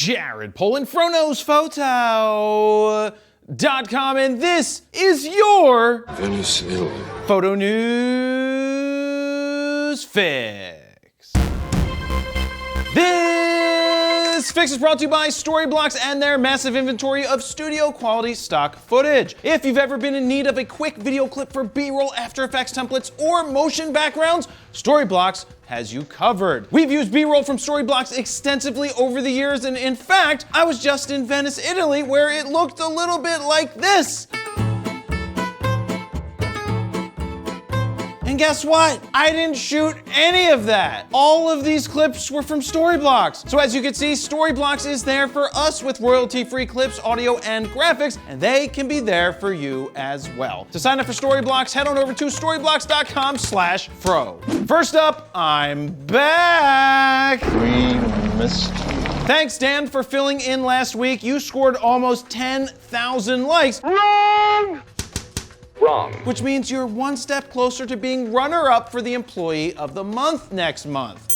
Jared Polin, FroKnowsPhoto.com, and this is your Photo News Fix. This fix is brought to you by Storyblocks and their massive inventory of studio quality stock footage. If you've ever been in need of a quick video clip for B-roll, After Effects templates, or motion backgrounds, Storyblocks has you covered. We've used B-roll from Storyblocks extensively over the years, and in fact, I was just in Venice, Italy, where it looked a little bit like this. And guess what? I didn't shoot any of that. All of these clips were from Storyblocks. So as you can see, Storyblocks is there for us with royalty-free clips, audio, and graphics, and they can be there for you as well. To sign up for Storyblocks, head on over to storyblocks.com/fro. First up, I'm back. We missed you. Thanks, Dan, for filling in last week. You scored almost 10,000 likes. Wrong. Which means you're one step closer to being runner-up for the Employee of the Month next month.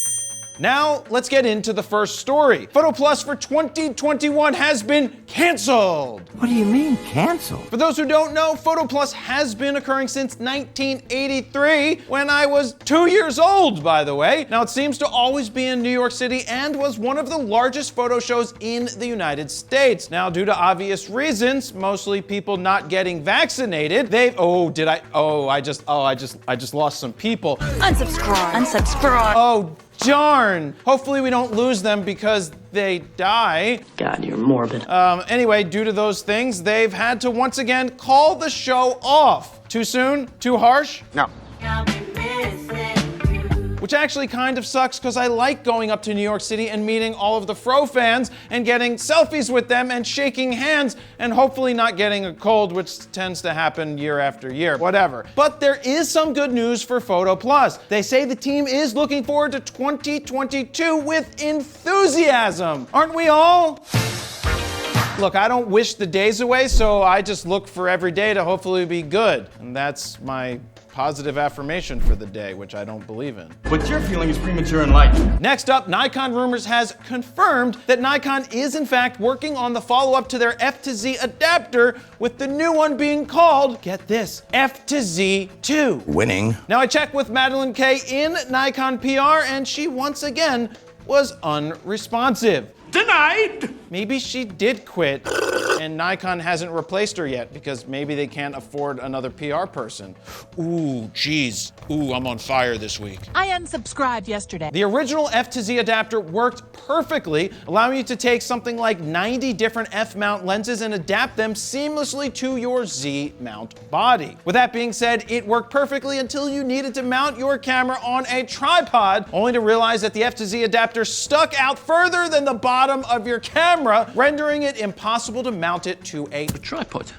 Now, let's get into the first story. PhotoPlus for 2021 has been canceled. What do you mean, canceled? For those who don't know, PhotoPlus has been occurring since 1983, when I was 2 years old, by the way. Now, it seems to always be in New York City and was one of the largest photo shows in the United States. Now, due to obvious reasons, mostly people not getting vaccinated, I just lost some people. Unsubscribe. Oh, darn. Hopefully we don't lose them because they die. God, you're morbid. Anyway, due to those things, they've had to once again call the show off. Too soon? Too harsh? No. Which actually kind of sucks because I like going up to New York City and meeting all of the Fro fans and getting selfies with them and shaking hands and hopefully not getting a cold, which tends to happen year after year, whatever. But there is some good news for PhotoPlus. They say the team is looking forward to 2022 with enthusiasm. Aren't we all? Look, I don't wish the days away, so I just look for every day to hopefully be good. And that's my positive affirmation for the day, which I don't believe in. What you're feeling is premature in life. Next up, Nikon Rumors has confirmed that Nikon is in fact working on the follow-up to their FTZ adapter, with the new one being called, get this, FTZ 2. Winning. Now, I checked with Madeline Kay in Nikon PR, and she once again was unresponsive. Denied! Maybe she did quit and Nikon hasn't replaced her yet because maybe they can't afford another PR person. Ooh, geez. Ooh, I'm on fire this week. I unsubscribed yesterday. The original FTZ adapter worked perfectly, allowing you to take something like 90 different F-mount lenses and adapt them seamlessly to your Z-mount body. With that being said, it worked perfectly until you needed to mount your camera on a tripod, only to realize that the FTZ adapter stuck out further than the bottom of your camera, rendering it impossible to mount it to a Tripod.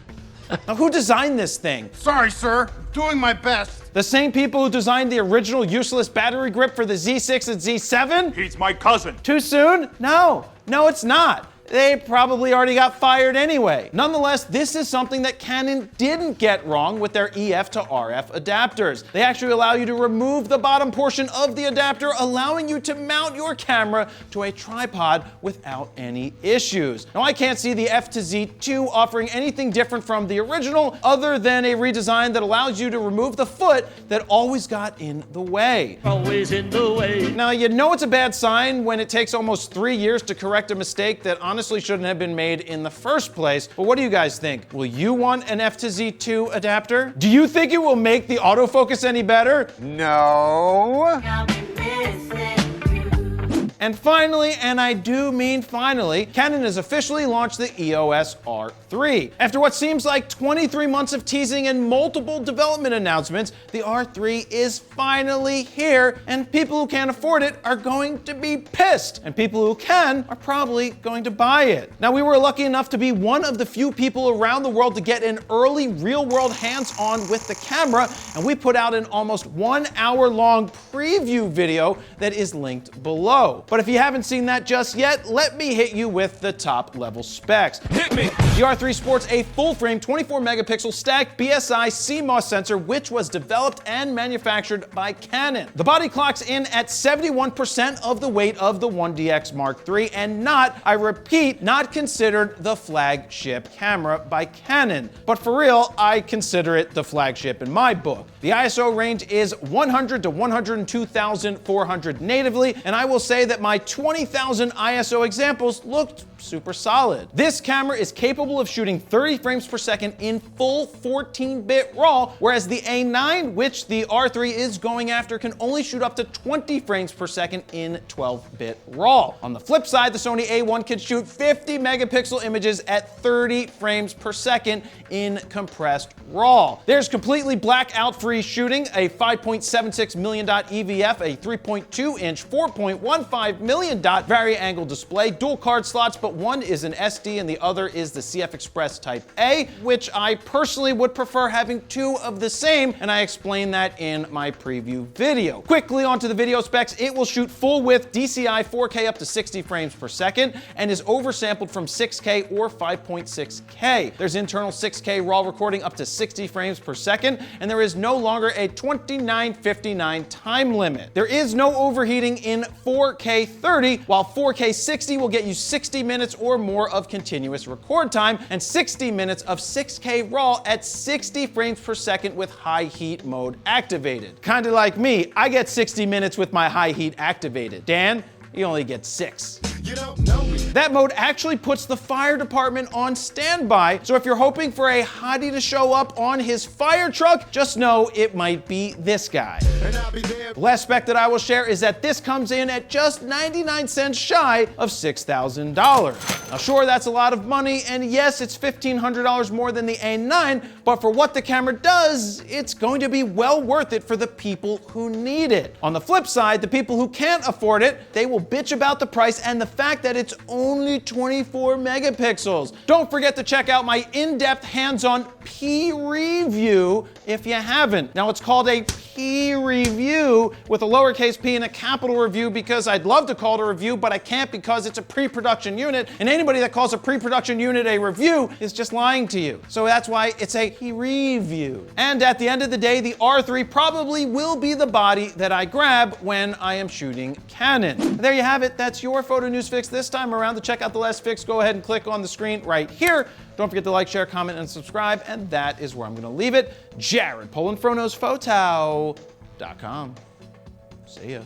Now, who designed this thing? Sorry, sir. Doing my best. The same people who designed the original useless battery grip for the Z6 and Z7? He's my cousin. Too soon? No, it's not. They probably already got fired anyway. Nonetheless, this is something that Canon didn't get wrong with their EF to RF adapters. They actually allow you to remove the bottom portion of the adapter, allowing you to mount your camera to a tripod without any issues. Now, I can't see the FTZ2 offering anything different from the original other than a redesign that allows you to remove the foot that always got in the way. Always in the way. Now, you know it's a bad sign when it takes almost 3 years to correct a mistake that honestly shouldn't have been made in the first place. But what do you guys think? Will you want an FTZ2 adapter? Do you think it will make the autofocus any better? No. And finally, and I do mean finally, Canon has officially launched the EOS R3. After what seems like 23 months of teasing and multiple development announcements, the R3 is finally here, and people who can't afford it are going to be pissed, and people who can are probably going to buy it. Now, we were lucky enough to be one of the few people around the world to get an early real-world hands-on with the camera, and we put out an almost 1 hour long preview video that is linked below. But if you haven't seen that just yet, let me hit you with the top level specs. Hit me. The R3 sports a full-frame 24 megapixel stacked BSI CMOS sensor, which was developed and manufactured by Canon. The body clocks in at 71% of the weight of the 1DX Mark III, and not, I repeat, not considered the flagship camera by Canon. But for real, I consider it the flagship in my book. The ISO range is 100 to 102,400 natively, and I will say that my 20,000 ISO examples looked super solid. This camera is capable of shooting 30 frames per second in full 14-bit RAW, whereas the A9, which the R3 is going after, can only shoot up to 20 frames per second in 12-bit RAW. On the flip side, the Sony A1 can shoot 50 megapixel images at 30 frames per second in compressed RAW. There's completely blackout-free shooting, a 5.76 million dot EVF, a 3.2-inch 4.15 million dot vari-angle display, dual card slots, but one is an SD and the other is the CF Express Type A, which I personally would prefer having two of the same, and I explained that in my preview video. Quickly onto the video specs, it will shoot full-width DCI 4K up to 60 frames per second and is oversampled from 6K or 5.6K. There's internal 6K RAW recording up to 60 frames per second, and there is no longer a 29:59 time limit. There is no overheating in 4K 30, while 4K 60 will get you 60 minutes or more of continuous record time and 60 minutes of 6K RAW at 60 frames per second with high heat mode activated. Kinda like me, I get 60 minutes with my high heat activated. Dan, you only get 6. You don't know me. That mode actually puts the fire department on standby, so if you're hoping for a hottie to show up on his fire truck, just know it might be this guy. And I'll be there. The last spec that I will share is that this comes in at just 99 cents shy of $6,000. Now sure, that's a lot of money, and yes, it's $1,500 more than the A9, but for what the camera does, it's going to be well worth it for the people who need it. On the flip side, the people who can't afford it, they will bitch about the price and the fact that it's only 24 megapixels. Don't forget to check out my in-depth hands-on P review if you haven't. Now it's called a P review with a lowercase p and a capital review because I'd love to call it a review, but I can't because it's a pre-production unit, and anybody that calls a pre-production unit a review is just lying to you. So that's why it's a P review. And at the end of the day, the R3 probably will be the body that I grab when I am shooting Canon. There you have it. That's your photo news fix this time around. To check out the last fix, go ahead and click on the screen right here. Don't forget to like, share, comment, and subscribe, and that is where I'm gonna leave it. Jared, Polin, FroKnowsPhoto.com. See ya.